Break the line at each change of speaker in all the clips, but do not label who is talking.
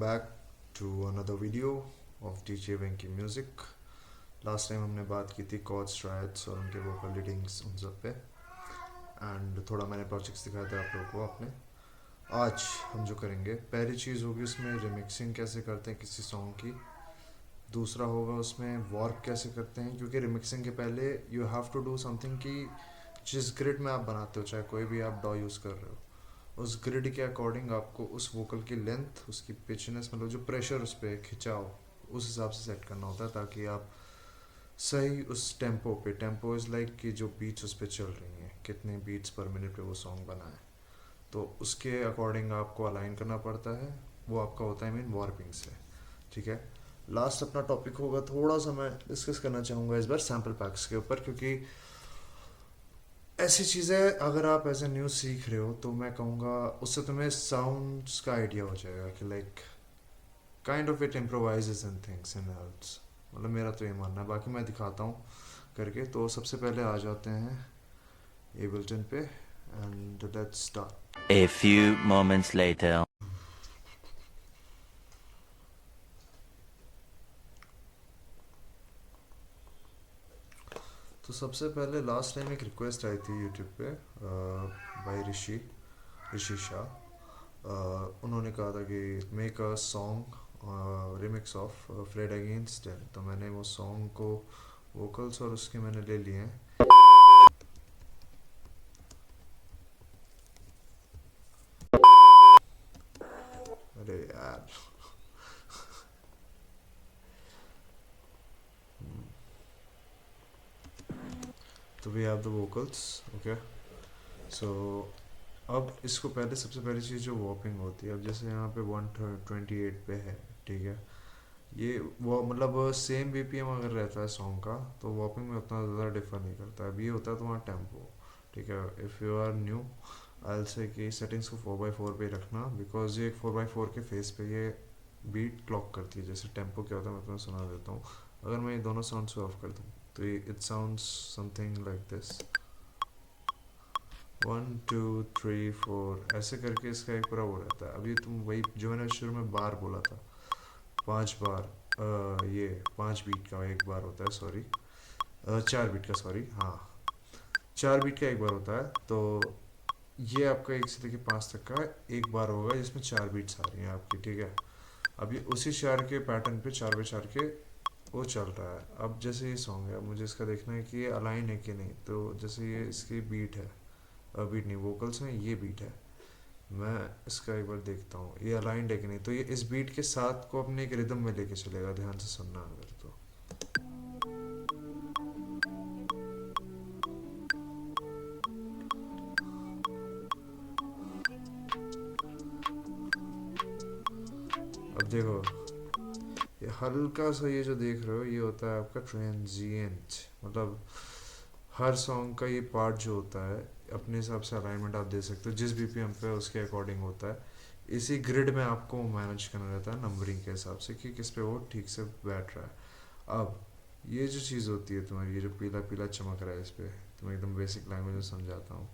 back to another video of DJ Venky Music. Last time हमने बात की थी कॉर्ड्स, ट्रायड्स और उनके वोकल रीडिंग्स उन सब पे, एंड थोड़ा मैंने प्रोजेक्ट्स दिखाए थे आप लोगों को अपने। आज हम जो करेंगे, पहली चीज़ होगी उसमें रिमिक्सिंग कैसे करते हैं किसी सॉन्ग की। दूसरा होगा उसमें वर्क कैसे करते हैं, क्योंकि रिमिक्सिंग के पहले you have to do something कि जिस ग्रिड में आप बनाते हो, चाहे कोई भी आप डॉ यूज़ कर रहे हो, उस ग्रिड के अकॉर्डिंग आपको उस वोकल की लेंथ, उसकी पिचनेस, मतलब जो प्रेशर उस पर खिंचाव, उस हिसाब से सेट करना होता है ताकि आप सही उस टेम्पो पे, टेम्पो इज़ लाइक कि जो बीट्स उस पर चल रही हैं, कितने बीट्स पर मिनट पे वो सॉन्ग बना है, तो उसके अकॉर्डिंग आपको अलाइन करना पड़ता है। वो आपका होता है मीन वार्पिंग से। ठीक है, लास्ट अपना टॉपिक होगा, थोड़ा सा मैं डिस्कस करना चाहूँगा इस बार सैम्पल पैक्स के ऊपर, क्योंकि ऐसी चीज़ें अगर आप एज ए न्यूज़ सीख रहे हो तो मैं कहूँगा उससे तुम्हें साउंड्स का आइडिया हो जाएगा कि like kind of it improvises in things in helps. मतलब मेरा तो ये मानना है, बाकी मैं दिखाता हूँ करके। तो सबसे पहले आ जाते हैं एबल्टन पे and let's start.
A few moments later.
तो सबसे पहले लास्ट टाइम एक रिक्वेस्ट आई थी यूट्यूब पे बाय ऋषि शाह। उन्होंने कहा था कि make a song remix of Fred against Dan. तो मैंने वो सॉन्ग को वोकल्स और उसके मैंने ले लिए हैं। अरे यार तो we have the vocals. Okay, so अब इसको पहले, सबसे पहली चीज़ जो वॉपिंग होती है, अब जैसे यहाँ पे 128 पे है, ठीक है, ये वो मतलब सेम बीपीएम अगर रहता है सॉन्ग का तो वॉपिंग में उतना ज़्यादा डिफर नहीं करता है। अब ये होता है तुम्हारा टेम्पो। ठीक है, if you are new I will say कि सेटिंग्स को 4x4 पे रखना, बिकॉज ये 4x4 के फेस पे ये बीट क्लॉक करती है। जैसे टेम्पो क्या होता है मैं तुम्हें सुना देता हूँ। अगर मैं ये दोनों साउंड्स को ऑफ कर दूँ तो ये it sounds something like this, 1 2 3 4 ऐसे करके इसका एक पूरा वो रहता है। अभी तुम वही जो मैंने शुरू में बार बोला था, 5 बार, ये 5 बीट का एक बार होता है, सॉरी 4 बीट का, सॉरी हाँ, 4 बीट का एक बार होता है। तो ये आपका 1 से लेकर 5 तक का एक बार होगा जिसमें 4 बीट्स आ रही हैं आपकी। ठीक है, अब ये उसी 4 के पैटर्न पे 4x4 के वो चल रहा है। अब जैसे ये सॉन्ग है, मुझे इसका देखना है कि ये अलाइन है कि नहीं। तो जैसे ये इसकी बीट है, बीट नहीं, वोकल्स में ये बीट है, मैं इसका एक बार देखता हूँ ये अलाइंड है कि नहीं। तो ये इस बीट के साथ को अपने एक रिदम में लेके चलेगा, ध्यान से सुनना अगर तो। अब देखो, ये हल्का सा ये जो देख रहे हो ये होता है आपका ट्रांजिएंट। मतलब हर सॉन्ग का ये पार्ट जो होता है अपने हिसाब से अलाइनमेंट आप दे सकते हो, जिस बीपीएम पे उसके अकॉर्डिंग होता है। इसी ग्रिड में आपको मैनेज करना रहता है नंबरिंग के हिसाब से कि किस पे वो ठीक से बैठ रहा है। अब ये जो चीज़ होती है तुम्हारी, ये जो पीला पीला चमक रहा है इस पे, तो मैं एकदम बेसिक लैंग्वेज में समझाता हूँ।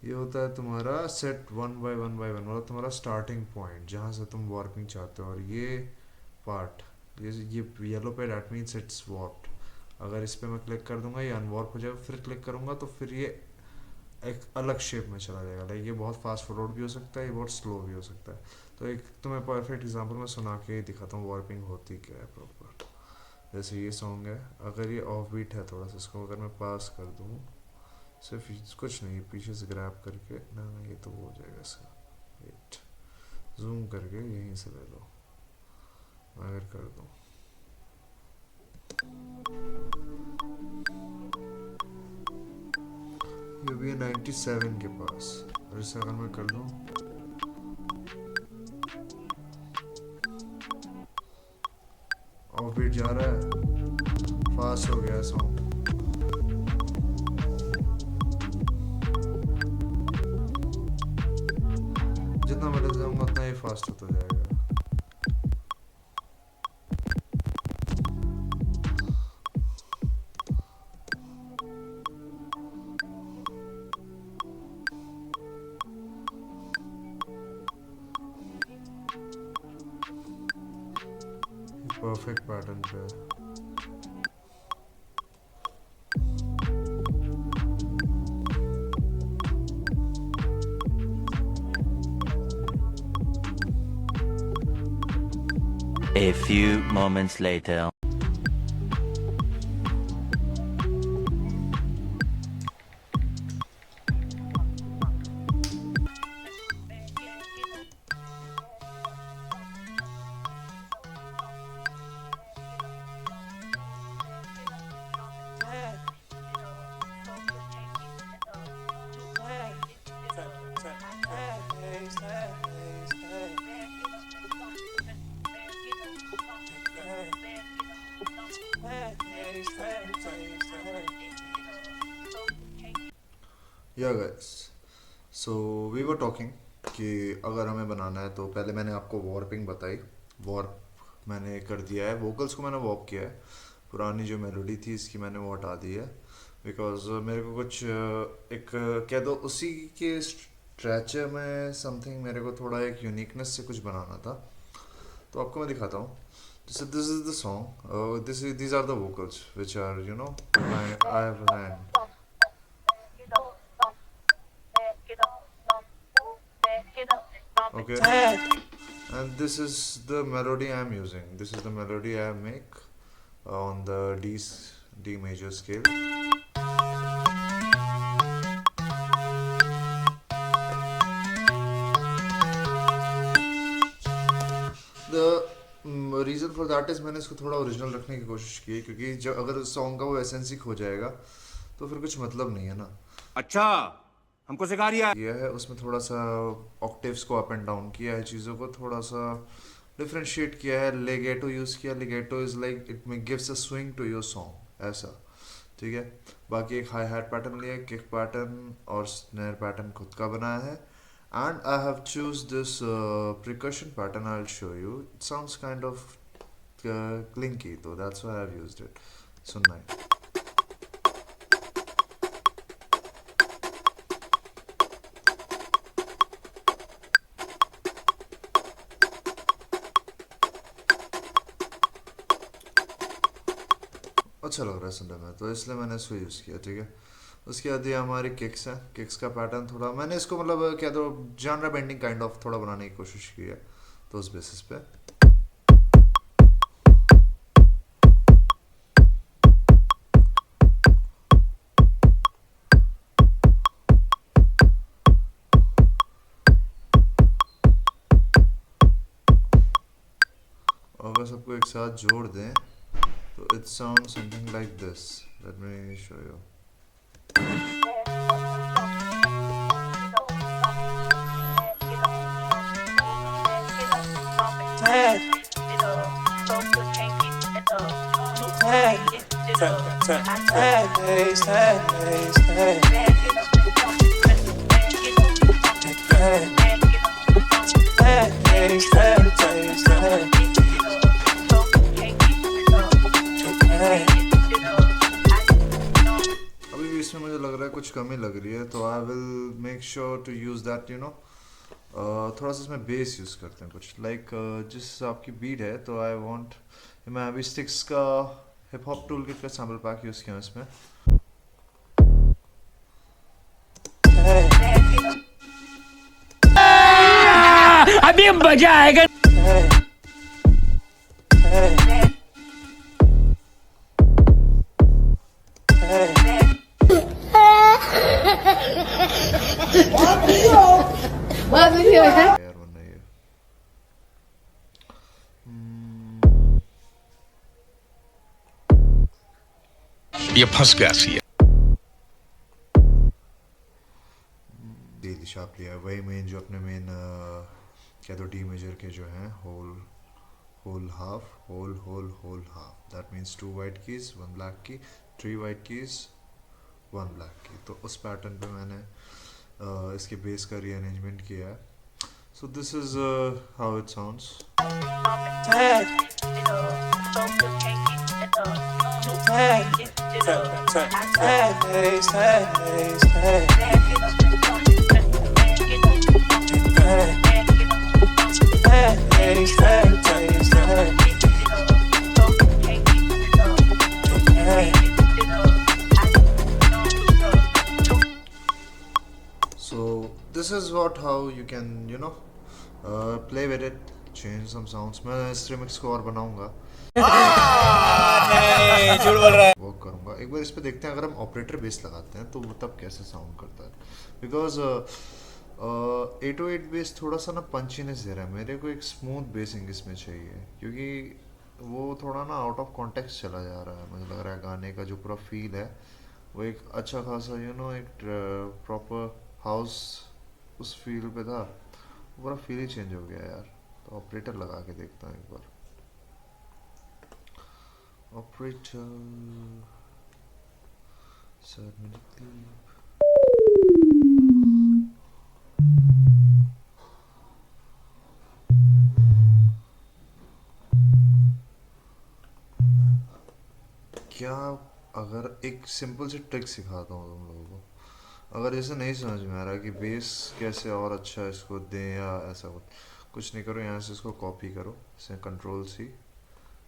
ये होता है तुम्हारा सेट 1 बाय 1 मतलब तुम्हारा स्टार्टिंग पॉइंट जहाँ से तुम वार्पिंग चाहते हो। और ये पार्ट, ये येलो पे डैट मीन्स इट्स वार्प्ड। अगर इस पे मैं क्लिक कर दूंगा ये अनवॉर्प हो जाएगा, फिर क्लिक करूंगा तो फिर ये एक अलग शेप में चला जाएगा। लाइक ये बहुत फास्ट फॉरवर्ड भी हो सकता है, ये बहुत स्लो भी हो सकता है। तो एक तुम्हें परफेक्ट एग्जांपल मैं सुना के दिखाता हूँ वार्पिंग होती क्या है प्रॉपर। जैसे ये सॉन्ग है, अगर ये ऑफ बीट है थोड़ा सा, इसको अगर मैं पास कर दूँ, सिर्फ कुछ नहीं, पीछे से ग्रैब करके, ना ना ये तो हो जाएगा इसका, वेट, जूम करके यहीं से ले लो, मैं अगर कर दूँ, ये भी है 97 के पास, और इसे अगर मैं कर दूँ, ऑफ बीट जा रहा है, फास्ट हो गया सॉन्ग। जितना मैं ले जाऊँगा उतना ही फास्ट होता जाएगा। परफेक्ट पैटर्न पे।
A few moments later.
Yeah guys, so we were talking कि अगर हमें बनाना है तो पहले मैंने आपको वॉर्पिंग बताई। वॉर्प मैंने कर दिया है, वोकल्स को मैंने वॉर्प किया है। पुरानी जो मेलोडी थी इसकी मैंने वो हटा दी है, बिकॉज मेरे को कुछ एक कह दो उसी के स्ट्रेचर में समथिंग मेरे को थोड़ा एक यूनिकनेस से कुछ बनाना था। तो आपको मैं दिखाता हूँ। जैसे this is the song, these are the vocals which are, you know, I have learned. Okay, and this is the melody I am using. This is the melody I make on the D major scale. The reason for that is मैंने इसको थोड़ा original रखने की कोशिश की है, क्योंकि जब अगर सॉन्ग का वो एसेंस खो जाएगा तो फिर कुछ मतलब नहीं है ना।
अच्छा, हमको सिखा रिया है।
ये है उसमें थोड़ा सा ऑक्टेव्स को अप एंड डाउन किया है, चीज़ों को थोड़ा सा डिफरेंशिएट किया है, लेगेटो यूज़ किया। Legato is like it may gives a swing to your song, ऐसा। ठीक है, बाकी एक हाई हैट पैटर्न लिया, किक पैटर्न और स्नेयर पैटर्न खुद का बनाया है। And I have choose this percussion pattern. I'll show you. It sounds kind of clinky, though. That's why I've used it. सुनना है। अच्छा लग रहा है सुनने में, तो इसलिए मैंने इसको यूज़ किया। ठीक है, उसके बाद ये हमारी किक्स है। किक्स का पैटर्न थोड़ा मैंने इसको मतलब क्या दो जॉनरा बेंडिंग काइंड ऑफ थोड़ा बनाने की कोशिश की है, तो उस बेसिस पे। और अगर सबको एक साथ जोड़ दें तो it sound something like this. Let me show you. अभी भी इसमें मुझे लग रहा है कुछ कमी लग रही है, तो I will make sure to use that, you know. थोड़ा सा इसमें बेस यूज़ करते हैं कुछ लाइक जिस आपकी बीट है, तो आई वांट मैं अभी स्टिक्स का हिप हॉप टूल किट का सैम्पल पैक यूज़ किया इसमें।
अभी मजा आएगा।
यार वरना ये
फंस गया सी
डी शार्प लिया, वही मेन जो अपने मेन क्या तो डी मेजर के जो हैं whole half, that means 2 white keys 1 black key, 3 white keys 1 black की। तो उस पैटर्न पे मैंने इसके बेस का रीअरेंजमेंट किया है। So this is how it sounds. about how you can play with it, change some sounds. मैं इस remix को और बनाऊंगा, वर्क करूंगा। एक बार इस पे देखते हैं, अगर हम ऑपरेटर बेस लगाते हैं तो वो तब कैसे साउंड करता है। बिकॉज 808 बेस थोड़ा सा ना पंचीनेस दे रहा है मेरे को, एक स्मूथ बेसिंग इसमें चाहिए, क्योंकि वो थोड़ा ना आउट ऑफ कॉन्टेक्स्ट चला जा रहा है। मुझे लग रहा है गाने का जो पूरा फील है वो एक अच्छा खासा एक प्रॉपर हाउस उस फील पे था, पूरा फील ही चेंज हो गया यार। तो ऑपरेटर लगा के देखता हूँ एक बार। ऑपरेटर सर क्या, अगर एक सिंपल सी ट्रिक सिखाता हूँ तुम लोगों को। अगर जैसे नहीं समझ में आ रहा कि बेस कैसे और अच्छा इसको दें या ऐसा कुछ नहीं करो, यहाँ से इसको कॉपी करो, इसे कंट्रोल सी,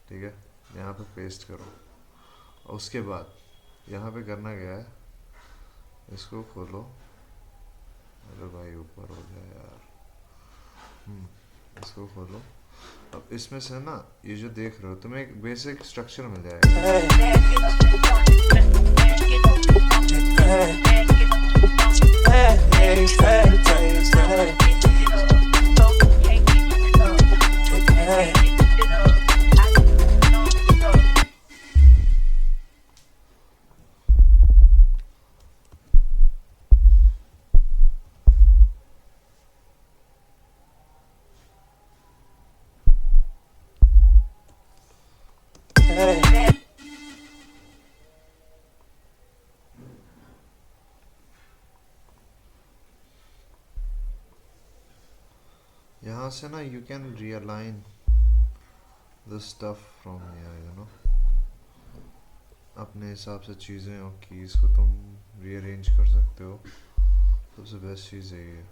ठीक है, यहाँ पे पेस्ट करो, और उसके बाद यहाँ पे करना क्या है, इसको खोलो। अरे भाई ऊपर हो जाए यार। इसको खोलो। अब इसमें से ना ये जो देख रहे हो तुम्हें एक बेसिक स्ट्रक्चर मिल जाएगा। यहाँ से ना you can realign the stuff from here, अपने हिसाब से चीज़ें और कीज़ को तुम रीअरेंज कर सकते हो। सबसे बेस्ट चीज़ है ये।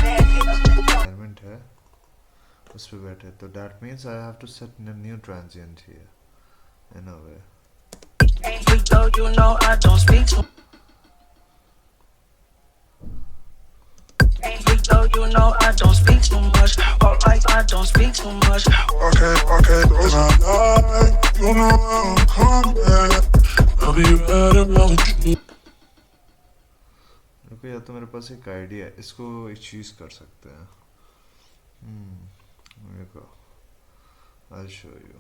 environment है उस पे बैठे, तो that means I have to set a new transient here in a way.
You know I don't speak to. You know I don't speak too much. Or like I don't speak too much.
Okay, those are lies. You know I'm coming. I'll be right around you.
रुको, या तो मेरे पास एक idea है, इसको एक चीज़ कर सकते हैं। देखो, I'll show you.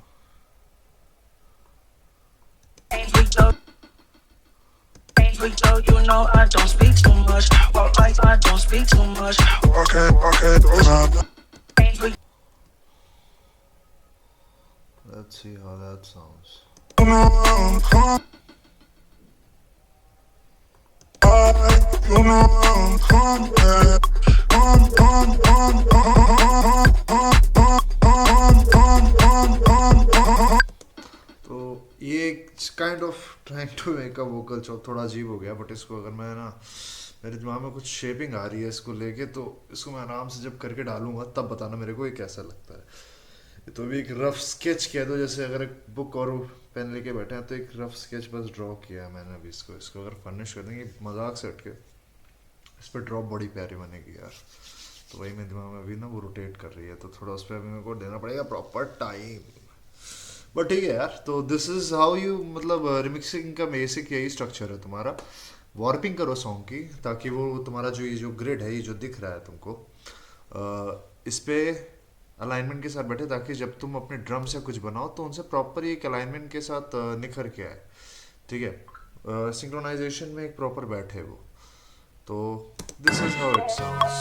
You know I don't speak too much. Or like I don't speak too much.
Okay, those are lies.
Let's see how that sounds.
You know I'm coming. You know I'm coming.
तो ये kind of trying to make a vocal chop थोड़ा अजीब हो गया, but इसको अगर मैं ना, मेरे दिमाग में कुछ शेपिंग आ रही है इसको लेके, तो इसको मैं आराम से जब करके डालूंगा तब बताना मेरे को ये कैसा लगता है। तो भी एक रफ स्केच कह दो, जैसे अगर एक बुक और पेन लेके बैठे हैं तो एक रफ स्केच बस ड्रॉ किया है मैंने अभी। इसको अगर फर्निश कर देंगे मजाक से हटके, इस पर ड्रॉप बड़ी प्यारी बनेगी यार। तो वही मेरे दिमाग में अभी ना वो रोटेट कर रही है, तो थोड़ा उस पर अभी मेरे को देना पड़ेगा प्रॉपर टाइम, बट ठीक है यार। तो दिस इज़ हाउ यू, मतलब रिमिक्सिंग का बेसिक यही स्ट्रक्चर है तुम्हारा। वार्पिंग करो सॉन्ग की, ताकि वो तुम्हारा जो ये जो ग्रिड है, ये जो दिख रहा है तुमको, इस पे अलाइनमेंट के साथ बैठे ताकि जब तुम अपने ड्रम्स या कुछ बनाओ तो उनसे प्रॉपर एक अलाइनमेंट के साथ निखर के आए, ठीक है। सिंक्रोनाइजेशन में एक प्रॉपर बैठे वो, तो this is how it sounds.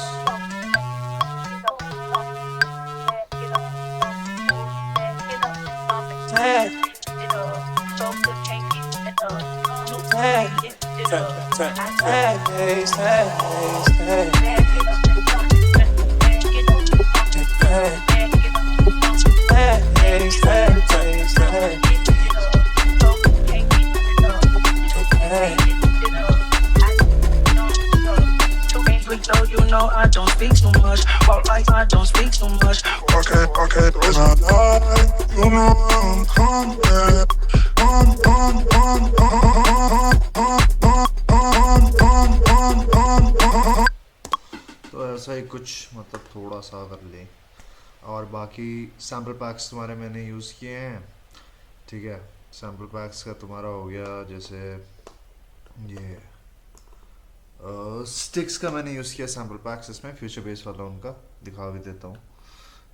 So you know I don't speak too much. Walk like I don't speak too much.
Okay, it's my life. You know I'm coming.
तो ऐसा ही कुछ मतलब थोड़ा सा कर लें, और बाकी सैम्पल पैक्स तुम्हारे मैंने यूज़ किए हैं, ठीक है। सैम्पल पैक्स का तुम्हारा हो गया, जैसे ये स्टिक्स का मैंने यूज़ किया सैम्पल पैक्स, इसमें फ्यूचर बेस वाला उनका दिखा भी देता हूँ।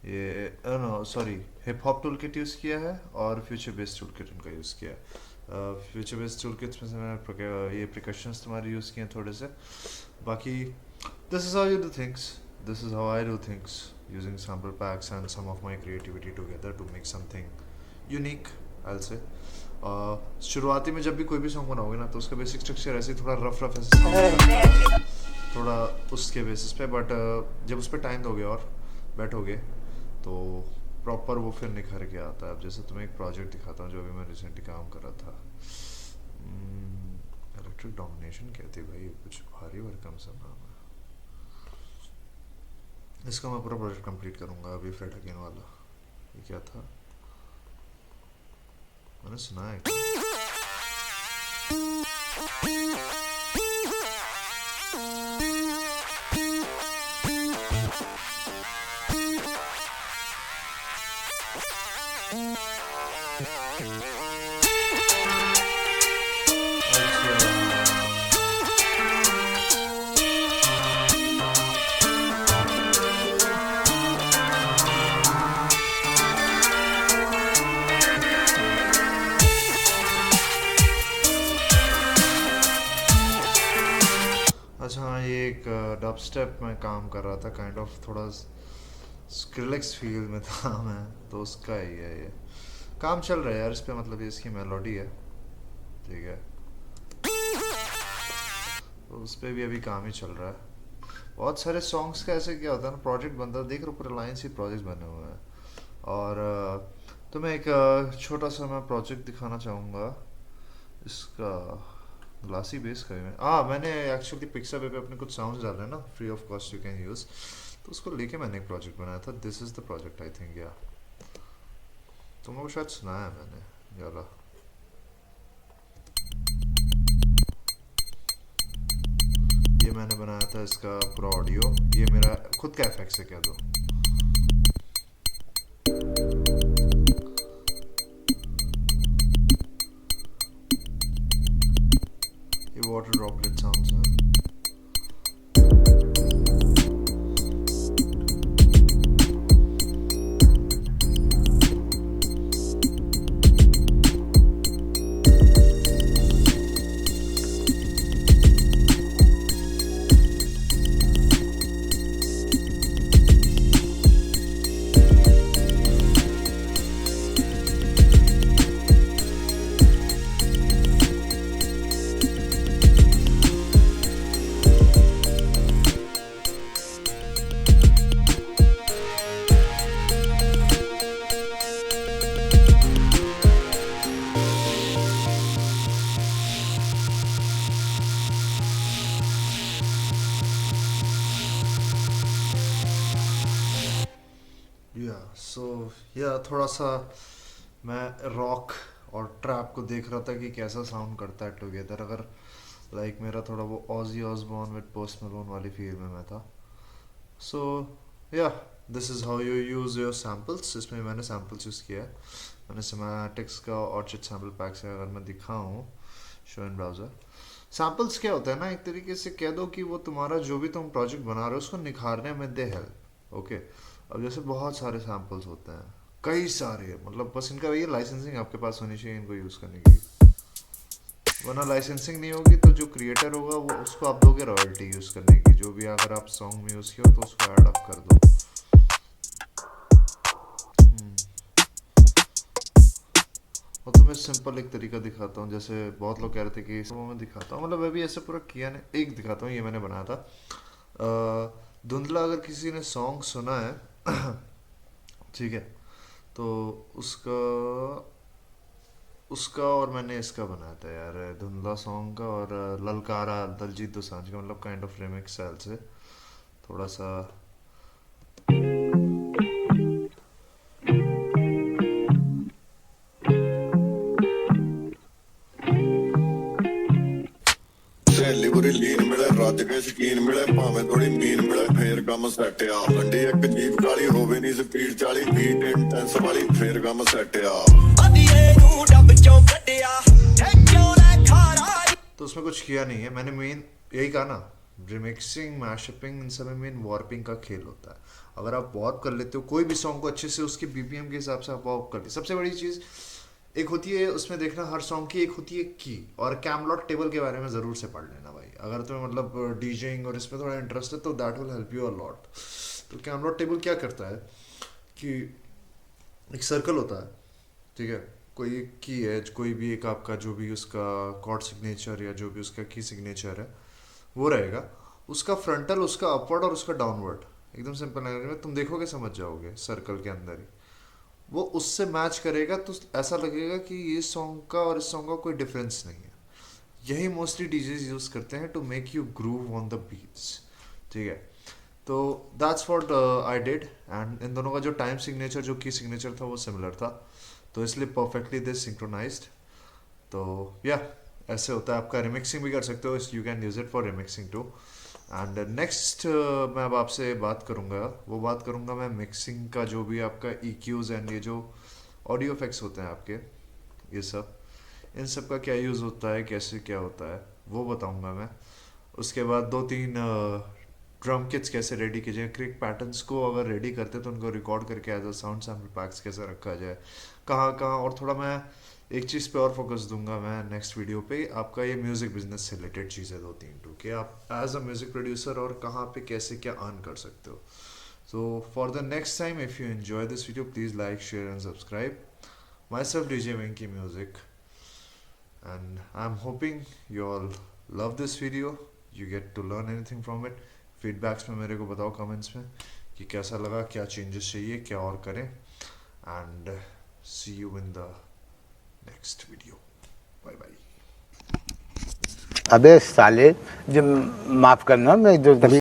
ये no sorry, hip hop toolkit use किया है और फ्यूचर बेस टूल किट उनका यूज़ किया है। फ्यूचर बेस टूल किट्स में से मैंने ये प्रिकॉशंस तुम्हारे यूज़ किए हैं थोड़े से। बाकी this is how you do things, this is how I do things using sample packs and some of my creativity together to make something unique I will say. शुरुआती में जब भी कोई भी सॉन्ग बनाओगे ना तो उसका बेसिक स्ट्रक्चर ऐसे थोड़ा रफ ऐसे साउंड करता है, थोड़ा उसके बेसिस पे, बट जब उस पर टाइम दोगे और बैठोगे तो प्रॉपर वो फिर निखर के आता है। अब जैसे तुम्हें एक प्रोजेक्ट दिखाता हूँ जो अभी मैं रिसेंटली काम कर रहा था, इलेक्ट्रिक डोमिनेशन कहते भाई, कुछ भारी भरकम सा नाम है इसका। मैं पूरा प्रोजेक्ट कंप्लीट करूँगा अभी, फ्रेड अगेन वाला। ये क्या था, मैंने सुना है अच्छा हाँ, ये एक डब स्टेप में काम कर रहा था, काइंड ऑफ थोड़ा स्क्रिलेक्स फील में था मैं, तो उसका ही है ये काम चल रहा है यार इस पे। मतलब ये इसकी मेलोडी है, ठीक है, तो उस पर भी अभी काम ही चल रहा है। बहुत सारे सॉन्ग्स का ऐसे क्या होता है ना, प्रोजेक्ट बनता है, देख रहे हो पूरे लाइन से प्रोजेक्ट बने हुए हैं। और तो मैं एक छोटा सा मैं प्रोजेक्ट दिखाना चाहूँगा इसका, ग्लासी बेस का ही मैंने एक्चुअली पिक्साबे पे अपने कुछ साउंड्स डाले ना, free of cost you can use, तो उसको लेके मैंने एक प्रोजेक्ट बनाया था। This is the project I think, या तुम लोग शायद सुनाया है मैंने यार। ये मैंने बनाया था इसका पूरा ऑडियो, ये मेरा खुद का एफेक्ट्स है, कह दो। ये वाटर ड्रॉपलेट साउंड्स हैं। या थोड़ा सा मैं रॉक और ट्रैप को देख रहा था कि कैसा साउंड करता है टुगेदर, अगर लाइक मेरा थोड़ा वो Ozzy Osbourne with Post Malone वाली फील में मैं था। So yeah this is how you use your samples. इसमें मैंने सैम्पल्स यूज़ किया है, मैंने सिमेटिक्स का ऑर्चिड सैम्पल पैक से, अगर मैं दिखाऊँ शो इन ब्राउज़र। सैम्पल्स क्या होता है ना, एक तरीके से कह दो कि वो तुम्हारा जो भी तुम प्रोजेक्ट बना रहे हो उसको निखारने में दे हेल्प, ओके, अब जैसे बहुत सारे सैम्पल्स होते हैं, कई सारे, मतलब बस इनका वही लाइसेंसिंग आपके पास होनी चाहिए इनको यूज़ करने की, वरना लाइसेंसिंग नहीं होगी तो जो क्रिएटर होगा वो उसको आप दोगे रॉयल्टी यूज़ करने की, जो भी अगर आप सॉन्ग में यूज़ किया तो उसको ऐड अप कर दो। और तुम्हें सिंपल एक तरीका दिखाता हूँ, जैसे बहुत लोग कह रहे थे कि वो मैं दिखाता हूँ, मतलब मैं भी ऐसे पूरा किया नहीं, एक दिखाता हूँ, ये मैंने बनाया था। धुंधला अगर किसी ने सॉन्ग सुना है ठीक है, तो उसका उसका और मैंने इसका बनाया था यार, धुंधला सॉन्ग का और ललकारा दलजीत दोसांझ का, मतलब काइंड ऑफ रिमिक्स स्टाइल से थोड़ा सा।
सहेली बुरी लीन मिले रज के शकीन मिले भावें थोड़ी मीन मिले फेर कम सैट आ गंढी एक जीप काली होवे नी स्पीड 40 बीट इंटेंस वाली फेर कम सैट आ
तो उसमें कुछ किया नहीं है मैंने, मेन यही कहा ना, रिमिक्सिंग मैशअपिंग इन सब में मेन वार्पिंग का खेल होता है। अगर आप वार्प कर लेते हो कोई भी सॉन्ग को अच्छे से, उसके बीपीएम के हिसाब से आप वार्प कर लेते, सबसे बड़ी चीज़ एक होती है उसमें देखना हर सॉन्ग की, एक होती है की, और कैमलॉट टेबल के बारे में ज़रूर से पढ़ लेना भाई, अगर तुम्हें मतलब डीजेइंग और इसमें थोड़ा इंटरेस्ट है तो that will help you a lot. तो कैमलॉट टेबल क्या करता है कि एक सर्कल होता है, ठीक है, कोई एक की है, कोई भी एक आपका जो भी उसका कॉर्ड सिग्नेचर या जो भी उसका की सिग्नेचर है वो रहेगा, उसका फ्रंटल, उसका अपवर्ड और उसका डाउनवर्ड, एकदम सिंपल लैंग्वेज में तुम देखोगे समझ जाओगे, सर्कल के अंदर ही वो उससे मैच करेगा, तो ऐसा लगेगा कि ये सॉन्ग का और इस सॉन्ग का कोई डिफरेंस नहीं है। यही मोस्टली डीजेज यूज़ करते हैं to make you groove on the beats, ठीक है। तो that's what I did, and इन दोनों का जो टाइम सिग्नेचर, जो की सिग्नेचर था वो सिमिलर था, तो इसलिए परफेक्टली दे सिंक्रोनाइज्ड। तो या ऐसे होता है, आपका रिमिक्सिंग भी कर सकते हो, you can use it for remixing too. And next मैं अब आपसे बात करूँगा, वो बात करूँगा मैं मिक्सिंग का, जो भी आपका EQs एंड ये जो ऑडियो इफेक्ट्स होते हैं आपके, ये सब, इन सब का क्या यूज़ होता है, कैसे क्या होता है वो बताऊँगा मैं। उसके बाद 2-3 ड्रम किट्स कैसे रेडी कीजिए, क्रिक पैटर्न्स को अगर रेडी करते तो उनको रिकॉर्ड करके as a sound sample packs कैसे रखा जाए, कहाँ कहाँ, और थोड़ा मैं एक चीज़ पे और फोकस दूंगा मैं नेक्स्ट वीडियो पे, आपका ये म्यूज़िक बिजनेस से रिलेटेड चीज़ें 2-3 टू, कि आप एज अ म्यूज़िक प्रोड्यूसर और कहाँ पे कैसे क्या अर्न कर सकते हो। So for the next time if you enjoy this video please like, share and subscribe. My self DJ Venky Music, and I'm hoping you all love this video, you get to learn anything from it। Feedbacks में मेरे को बताओ comments में कि कैसा लगा, क्या changes चाहिए, क्या और करें, and see you in the next video, bye bye.
अबे साले, जब माफ करना, मैं जो